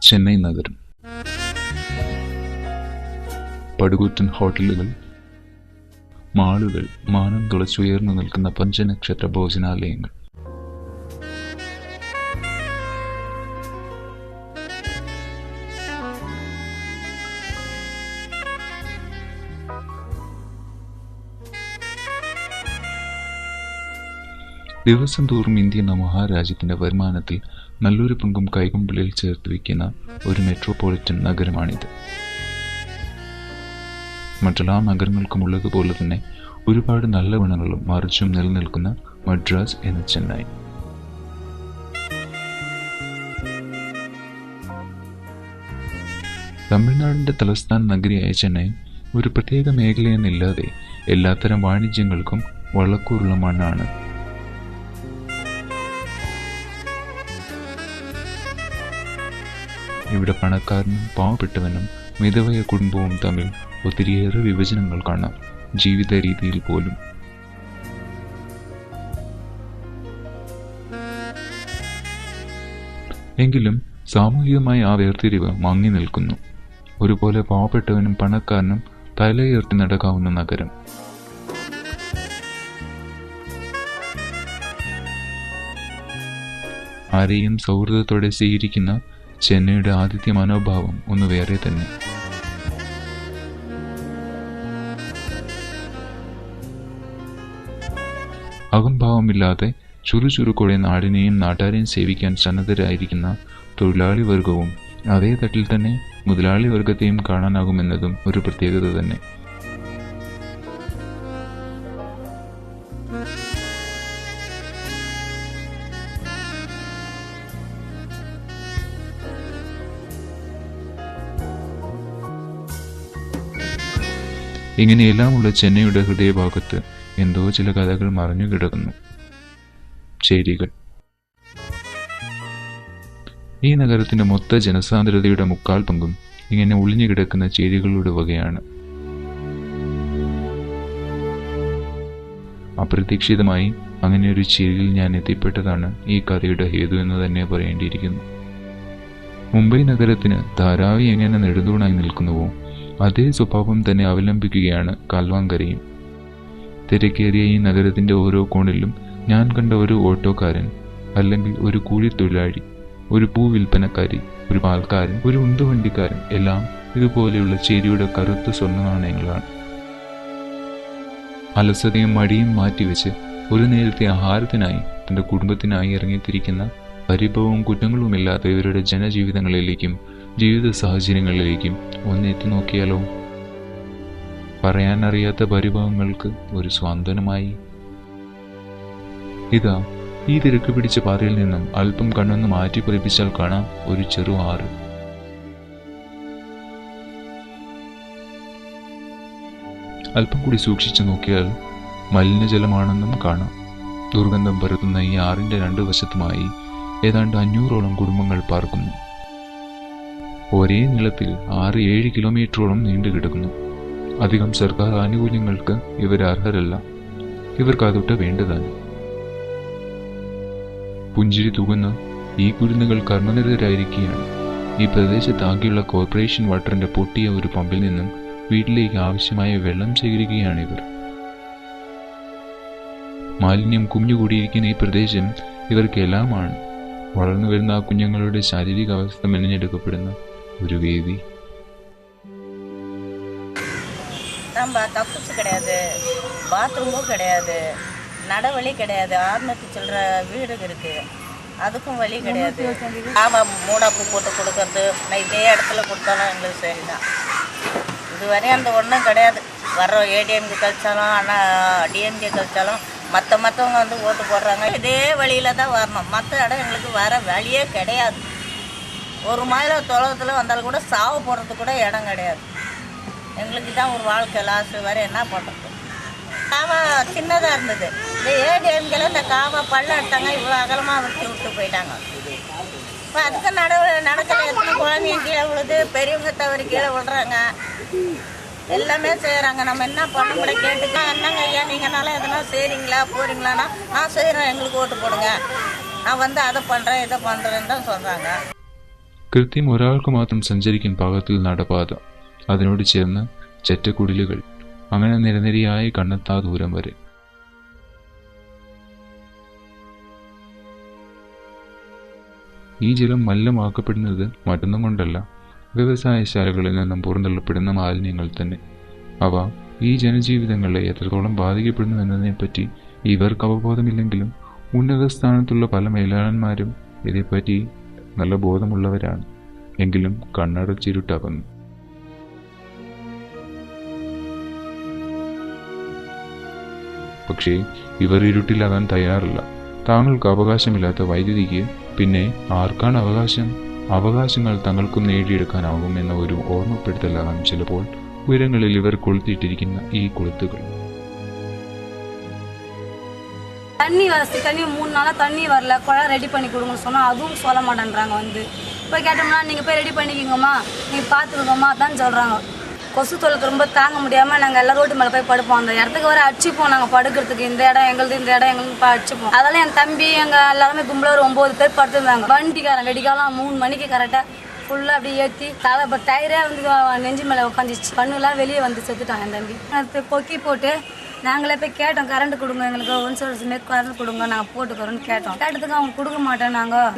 ചെന്നൈ നഗരം. പടുകൂറ്റൻ ഹോട്ടലുകൾ, മാളുകൾ, മാനം തുളച്ചുയർന്നു നിൽക്കുന്ന പഞ്ചനക്ഷത്ര ഭോജനാലയങ്ങൾ. ദിവസം തോറും ഇന്ത്യ എന്ന മഹാരാജ്യത്തിന്റെ വരുമാനത്തിൽ നല്ലൊരു പങ്കും കൈകുമ്പിളിൽ ചേർത്ത് വയ്ക്കുന്ന ഒരു മെട്രോപൊളിറ്റൻ നഗരമാണിത്. മറ്റെല്ലാ നഗരങ്ങൾക്കും ഉള്ളതുപോലെ തന്നെ ഒരുപാട് നല്ല ഗുണങ്ങളും മറിച്ചും നിലനിൽക്കുന്ന മദ്രാസ് എന്ന ചെന്നൈ. തമിഴ്നാടിന്റെ തലസ്ഥാന നഗരിയായ ചെന്നൈ ഒരു പ്രത്യേക മേഖലയെന്നില്ലാതെ എല്ലാത്തരം വാണിജ്യങ്ങൾക്കും വളക്കൂറുള്ള മണ്ണാണ്. ഇവിടെ പണക്കാരനും പാവപ്പെട്ടവനും മിതവയ കുടുംബവും തമ്മിൽ ഒത്തിരിയേറെ വിഭജനങ്ങൾ കാണാം, ജീവിത രീതിയിൽ പോലും. എങ്കിലും സാമൂഹികമായി ആ വേർതിരിവ് മങ്ങി നിൽക്കുന്നു. ഒരുപോലെ പാവപ്പെട്ടവനും പണക്കാരനും തലയുയർത്തി നടക്കാവുന്ന നഗരം. ആരെയും സൗഹൃദത്തോടെ സ്വീകരിക്കുന്ന ചെന്നൈയുടെ ആതിഥ്യ മനോഭാവം ഒന്ന് വേറെ തന്നെ. അഹംഭാവമില്ലാതെ ചുറുചുറുക്കോടെ നാടിനെയും നാട്ടാരെയും സേവിക്കാൻ സന്നദ്ധരായിരിക്കുന്ന തൊഴിലാളി വർഗവും അതേ തട്ടിൽ തന്നെ മുതലാളി വർഗത്തെയും കാണാനാകുമെന്നതും ഒരു പ്രത്യേകത തന്നെ. ഇങ്ങനെയെല്ലാമുള്ള ചെന്നൈയുടെ ഹൃദയഭാഗത്ത് എന്തോ ചില കഥകൾ മറഞ്ഞു കിടക്കുന്നു. ചേരികൾ. ഈ നഗരത്തിന്റെ മൊത്ത ജനസാന്ദ്രതയുടെ 3/4 പങ്കും ഇങ്ങനെ ഒളിഞ്ഞു കിടക്കുന്ന ചേരികളുടെ വകയാണ്. അപ്രതീക്ഷിതമായി അങ്ങനെ ഒരു ചേരിയിൽ ഞാൻ എത്തിപ്പെട്ടതാണ് ഈ കഥയുടെ ഹേതു എന്ന് തന്നെ പറയേണ്ടിയിരിക്കുന്നു. മുംബൈ നഗരത്തിന് ധാരാവി എങ്ങനെ നെടുന്തൂണായി നിൽക്കുന്നുവോ അതേ സ്വഭാവം തന്നെ അവലംബിക്കുകയാണ് കാൽവാങ്കരയും. തിരക്കേറിയ ഈ നഗരത്തിന്റെ ഓരോ കോണിലും ഞാൻ കണ്ട ഒരു ഓട്ടോക്കാരൻ, അല്ലെങ്കിൽ ഒരു കൂലിത്തൊഴിലാളി, ഒരു പൂവിൽപ്പനക്കാരി, ഒരു പാൽക്കാരൻ, ഒരു ഉന്തുവണ്ടിക്കാരൻ എല്ലാം ഇതുപോലെയുള്ള ചേരിയുടെ കറുത്ത സ്വർണ്ണ നാണയങ്ങളാണ്. അലസതയും മടിയും മാറ്റിവെച്ച് ഒരു നേരത്തെ ആഹാരത്തിനായി തന്റെ കുടുംബത്തിനായി ഇറങ്ങിത്തിരിക്കുന്ന പരിഭവവും കുറ്റങ്ങളുമില്ലാത്ത ഇവരുടെ ജനജീവിതങ്ങളിലേക്കും ജീവിത സാഹചര്യങ്ങളിലേക്കും ഒന്നെത്തി നോക്കിയാലോ? പറയാനറിയാത്ത പരിഭവങ്ങൾക്ക് ഒരു സ്വാന്തനമായി. ഇതാ ഈ തിരക്ക് പിടിച്ച പാതയിൽ നിന്നും അല്പം കണ്ണൊന്ന് മാറ്റി പതിപ്പിച്ചാൽ കാണാം ഒരു ചെറു ആറ്. അല്പം കൂടി സൂക്ഷിച്ചു നോക്കിയാൽ മലിനജലമാണെന്നും കാണാം. ദുർഗന്ധം പരത്തുന്ന ഈ ആറിന്റെ 2 വശത്തുമായി ഏതാണ്ട് 500ഓളം കുടുംബങ്ങൾ പാർക്കുന്നു. ഒരേ നീളത്തിൽ 6-7 കിലോമീറ്ററോളം നീണ്ടു കിടക്കുന്നു. അധികം സർക്കാർ ആനുകൂല്യങ്ങൾക്ക് ഇവർ അർഹരല്ല. ഇവർക്ക് അതൊട്ട് വേണ്ടതാണ്. പുഞ്ചിരി തൂകുന്ന ഈ കുരുന്നുകൾ കർമ്മനിരതരായിരിക്കുകയാണ്. ഈ പ്രദേശത്താകെയുള്ള കോർപ്പറേഷൻ വാട്ടറിന്റെ പൊട്ടിയ ഒരു പമ്പിൽ നിന്നും വീട്ടിലേക്ക് ആവശ്യമായ വെള്ളം ശേഖരിക്കുകയാണ് ഇവർ. മാലിന്യം കുമിഞ്ഞുകൂടിയിരിക്കുന്ന ഈ പ്രദേശം ഇവർക്ക് എല്ലാമാണ്. വളർന്നു വരുന്ന ആ കുഞ്ഞുങ്ങളുടെ ശാരീരിക അവസ്ഥ മെനഞ്ഞെടുക്കപ്പെടുന്ന ഒരു വേദി. நம்ம கக்கூசு கிடையாது, பாத்ரூமும் கிடையாது, நடவழி கிடையாது. 600 சில்லற வீடு இருக்குது, அதுக்கும் வழி கிடையாது. ஆமாம், மூடாப்பு போட்டு கொடுக்கறது நான் இதே இடத்துல கொடுத்தாலும் எங்களுக்கு சரிதான். இதுவரையும் அந்த ஒன்றும் கிடையாது. வர்ற ஏடிஎம்கே கழிச்சாலும் ஆனால் டிஎம்கே கழிச்சாலும் மற்றவங்க வந்து ஓட்டு போடுறாங்க. இதே வழியில் தான் வரணும். மற்ற இடம் எங்களுக்கு வர வழியே கிடையாது. 1 மைல் தொலைவில் வந்தாலும் கூட சாவு போடுறதுக்கு கூட இடம் கிடையாது. எங்களுக்கு தான் ஒரு வாழ்க்கை லாஸ்ட் வரை என்ன பண்ணுறது. காவா சின்னதாக இருந்தது. இந்த ஏடிஎம்கேல இந்த காவா பள்ளம் எடுத்தாங்க, இவ்வளோ அகலமாக விட்டு போயிட்டாங்க. இப்போ அதுக்கு நடக்கிற எத்தனை குழந்தைங்க கீழே விழுது, பெரியவங்க தவறி கீழே விழுறாங்க, எல்லாமே செய்கிறாங்க. நம்ம என்ன பண்ண முடியும் கேட்டுக்கா. என்னங்க ஐயா நீங்களால எதனா செய்கிறீங்களா போகிறீங்களான்னா செய்கிறோம், எங்களுக்கு ஓட்டு போடுங்க, நான் வந்து அதை பண்ணுறேன் இதை பண்ணுறேன்னு தான் சொல்கிறாங்க. കൃത്യം ഒരാൾക്ക് മാത്രം സഞ്ചരിക്കാൻ പാകത്തിൽ നടപാത, അതിനോട് ചേർന്ന് ചെറ്റക്കുടിലുകൾ, അങ്ങനെ നിരനിരയായി കണ്ണെത്താ ദൂരം വരെ. ഈ ജലം മലിനമാക്കപ്പെടുന്നത് മറ്റൊന്നും കൊണ്ടല്ല, വ്യവസായശാലകളിൽ നിന്നും പുറന്തള്ളപ്പെടുന്ന മാലിന്യങ്ങൾ തന്നെ. അവ ഈ ജനജീവിതങ്ങളെ എത്രത്തോളം ബാധിക്കപ്പെടുന്നു എന്നതിനെപ്പറ്റി ഇവർക്ക് അവബോധമില്ലെങ്കിലും ഉന്നത സ്ഥാനത്തുള്ള പല മേലാളന്മാരും ഇതേപ്പറ്റി നല്ല ബോധമുള്ളവരാണ്. എങ്കിലും കണ്ണടച്ചിരുട്ടാകുന്നു. പക്ഷേ ഇവർ ഇരുട്ടിലാകാൻ തയ്യാറില്ല. താങ്കൾക്ക് അവകാശമില്ലാത്ത വൈദ്യുതിക്ക് പിന്നെ ആർക്കാണ് അവകാശം? അവകാശങ്ങൾ തങ്ങൾക്കും നേടിയെടുക്കാനാകുമെന്ന ഒരു ഓർമ്മപ്പെടുത്തലാകാം ചിലപ്പോൾ ഉയരങ്ങളിൽ ഇവർ കൊളുത്തിയിട്ടിരിക്കുന്ന ഈ കൊളുത്തുകൾ. தண்ணி வசதி தண்ணி 3 நாளாக தண்ணி வரல, குழாய் ரெடி பண்ணி கொடுங்கன்னு சொன்னால் அதுவும் சொல்ல மாட்டேன்றாங்க. போய் கேட்டோம்னா நீங்கள் போய் ரெடி பண்ணிக்கிங்கம்மா, நீங்கள் பார்த்துக்கோங்கம்மா தான் சொல்கிறாங்க. கொசு தொல்லுக்கு ரொம்ப தாங்க முடியாமல் நாங்கள் எல்லாம் ரோட்டு மேலே போய் படுப்போம். அந்த இடத்துக்கு வர அடிச்சுப்போம். நாங்கள் படுக்கிறதுக்கு இந்த இடம் எங்களுக்கு, இந்த இடம் எங்களுக்கு அடிச்சுப்போம். அதெல்லாம் என் தம்பி எங்கள் எல்லாருமே கும்பலாக ஒரு 9 பேர் படுத்துருந்தாங்க. வண்டிக்காரன் வெடிக்காலம் 3 மணிக்கு கரெக்டாக ஃபுல்லாக அப்படி ஏற்றி தலை இப்போ டயரே நெஞ்சு மேலே உட்காந்துச்சு. கண்ணுலாம் வெளியே வந்து செத்துட்டான் என் தம்பி. அது கொக்கி போட்டு நாங்களே போய் கேட்டோம், கரண்ட் கொடுங்க எங்களுக்கு, ஒன்சோர்ஸ் மாரி கரண்ட் கொடுங்க, நாங்கள் போட்டுக்கிறோன்னு கேட்டோம். கேட்டதுக்கு அவங்க கொடுக்க மாட்டேன், நாங்கள்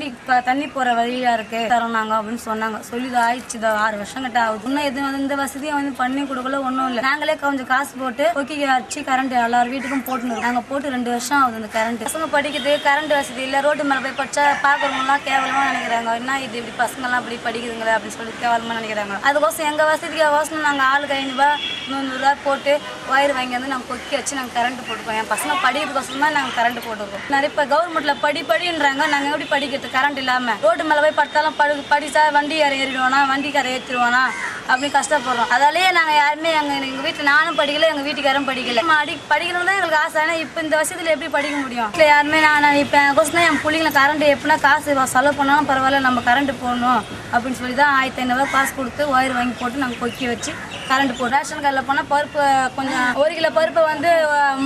இது தண்ணி போகிற வழியாக இருக்கு தரோம் நாங்கள் அப்படின்னு சொன்னாங்க. சொல்லி ஆயிடுச்சு 6 வருஷம் கிட்ட ஆகுது. இன்னும் எதுவும் இந்த வசதியும் பண்ணி கொடுக்கல, ஒன்றும் இல்லை. நாங்களே கொஞ்சம் காசு போட்டு கொக்கி அடிச்சு கரண்ட் எல்லார் வீட்டுக்கும் போட்டுனோம். நாங்கள் போட்டு 2 வருஷம் ஆகுது. அந்த கரண்ட் பசங்க படிக்கிறது கரண்ட் வசதி இல்லை. ரோட்டு மேலே போய் படிச்சா பார்க்குறவங்கலாம் கேவலமாக நினைக்கிறாங்க. என்ன இது இப்படி பசங்கள்லாம் இப்படி படிக்குதுங்களே அப்படின்னு சொல்லி கேவலமாக நினைக்கிறாங்க. அதுக்கோசம் எங்கள் வசதிக்கு அவசரம் நாங்கள் ஆளுக்கு 500 300 போட்டு ஒயர் வாங்கி வந்து நாங்கள் கொக்கி வச்சு நாங்கள் கரண்ட் போட்டுக்கோம். என் பசங்க படிக்கிறதுக்கோசரம் தான் நாங்கள் கரண்ட் போட்டுருக்கோம். நிறைய இப்போ கவர்மெண்ட்டில் படின்றாங்க. நாங்கள் எப்படி படிக்கிறது கரண்ட் இல்லாமல்? ரோட்டு மேலே போய் படுத்தாலும் படித்தா வண்டிக்கார ஏறிடுவானா, வண்டிக்கார ஏற்றிடுவானா அப்படின்னு கஷ்டப்படுறோம். அதாலேயே நாங்கள் யாருமே எங்கள் வீட்டில் நானும் படிக்கல, எங்கள் வீட்டுக்காரும் படிக்கல. படிக்கணும் தான் எங்களுக்கு ஆசை. ஆனால் இப்போ இந்த வருஷத்தில் எப்படி படிக்க முடியும்? இல்லை யாருமே நான் இப்போ எனக்கோசம் என் பிள்ளைங்களை கரண்ட் எப்படின்னா காசு செலவு பண்ணாலும் பரவாயில்ல, நம்ம கரண்ட் போடணும் அப்படின்னு சொல்லி தான் 1500 காசு கொடுத்து ஒயர் வாங்கி போட்டு நாங்கள் கொக்கி வச்சு கரண்ட் போட்டு ரேஷன் கார்டில் போனால் பருப்பு கொஞ்சம் 1 கிலோ பருப்பை வந்து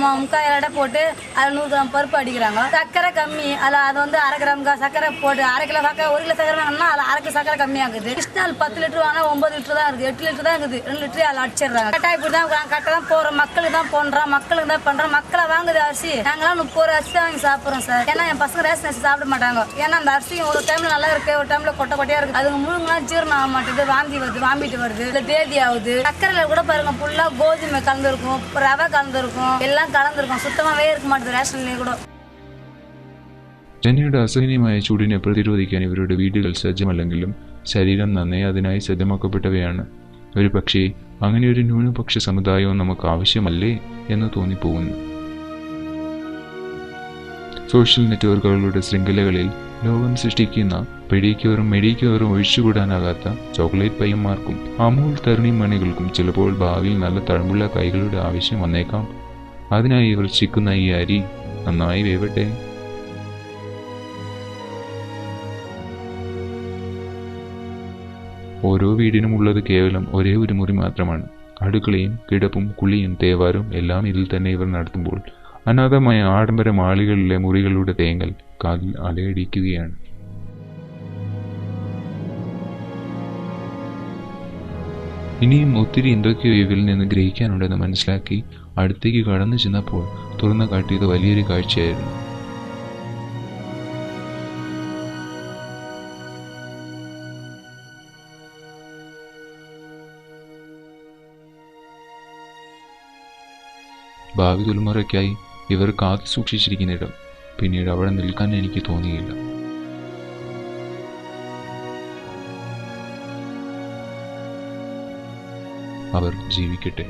3/4 எடை போட்டு அதில் 100 கிராம் பருப்பு அடிக்கிறாங்க. சர்க்கரை கம்மி, அதில் அது வந்து 1/2 கிராம் சர்க்கரை போட்டு 1/2 கிலோ சர்க்கரை 1 கிலோ சர்க்கரை வாங்கினா அதில் 1/2 கிலோ சர்க்கரை கம்மியாகுது. கிருஷ்ணால் 10 லிட்டர் வாங்கினா 9 லிட்டர் தான் இருக்குது, 8 லிட்டர் தான் இருக்குது. 2 லிட்டர் அதில் அடிச்சிடுறாங்க. கரெக்டாக இப்படி தான் கரெக்டாக தான் போகிறோம். மக்களுக்கு தான் போடுறோம், மக்களுக்கு தான் பண்ணுறோம். மக்களை வாங்குது அரிசி. நாங்களாம் 30 அரிசி தான் வாங்கி சாப்பிட்றோம் சார். ஏன்னா என் பசங்க ரேஷன் அரிசி சாப்பிட மாட்டாங்க. ஏன்னா அந்த அரிசி ஒரு டைமில் நல்லா இருக்குது, ஒரு டைமில் கொட்டை கொட்டையாக இருக்குது. அதுக்கு முழுங்கலாம் ஜீரணம் ஆக மாட்டேங்குது, வாந்தி வருது, வாமிட்டு வருது, இல்லை பேதி ஆகுது. சர்க்கரையில் கூட பாருங்க ஃபுல்லாக கோதுமை கலந்துருக்கும், ரவை கலந்துருக்கும், எல்லாம் கலந்துருக்கும். സുത്തമാവേ இருக்க മാട്ടത് റേഷനിലേ കൂടെ. ചെന്നൈയുടെ അസഹനീയമായ ചൂടിനെ പ്രതിരോധിക്കാൻ ഇവരുടെ വീടുകൾ സജ്ജമല്ലെങ്കിലും ശരീരം നന്നേ അതിനായി സജ്ജമാക്കപ്പെട്ടവയാണ്. ഒരു പക്ഷേ അങ്ങനെ ഒരു ന്യൂനപക്ഷ സമുദായവും നമുക്ക് ആവശ്യമല്ലേ എന്ന് തോന്നിപ്പോകുന്നു. സോഷ്യൽ നെറ്റ്വർക്കുകളുടെ ശൃംഖലകളിൽ ലോകം സൃഷ്ടിക്കുന്ന പിടിക്കവറും മെടിക്കവറും ഒഴിച്ചുകൂടാനാകാത്ത ചോക്ലേറ്റ് പയ്യന്മാർക്കും അമൂൽ തരുണിമണികൾക്കും ചിലപ്പോൾ ഭാവിയിൽ നല്ല തഴമ്പുള്ള കൈകളുടെ ആവശ്യം വന്നേക്കാം. അതിനായി ഇവർ ചിക്കുന്ന ഈ അരി നന്നായി വേവട്ടെ. ഓരോ വീടിനും ഉള്ളത് കേവലം ഒരേ ഒരു മുറി മാത്രമാണ്. അടുക്കളയും കിടപ്പും കുളിയും തേവാരും എല്ലാം ഇതിൽ തന്നെ ഇവർ നടത്തുമ്പോൾ അനാഥമായ ആഡംബര മാളികളിലെ മുറികളുടെ തേങ്ങൽ കാലിൽ അലയടിക്കുകയാണ്. ഇനിയും ഒത്തിരി എന്തൊക്കെയോ ഇവരിൽ നിന്ന് ഗ്രഹിക്കാനുണ്ടെന്ന് മനസ്സിലാക്കി അടുത്തേക്ക് കടന്നു ചെന്നപ്പോൾ തുറന്നു കാട്ടിയത് വലിയൊരു കാഴ്ചയായിരുന്നു. ഭാവി തലമുറയ്ക്കായി ഇവർ കാത്തു സൂക്ഷിച്ചിരിക്കുന്നിടം പിന്നീട് അവിടെ നിൽക്കാൻ എനിക്ക് തോന്നിയില്ല. അവർ ജീവിക്കട്ടെ.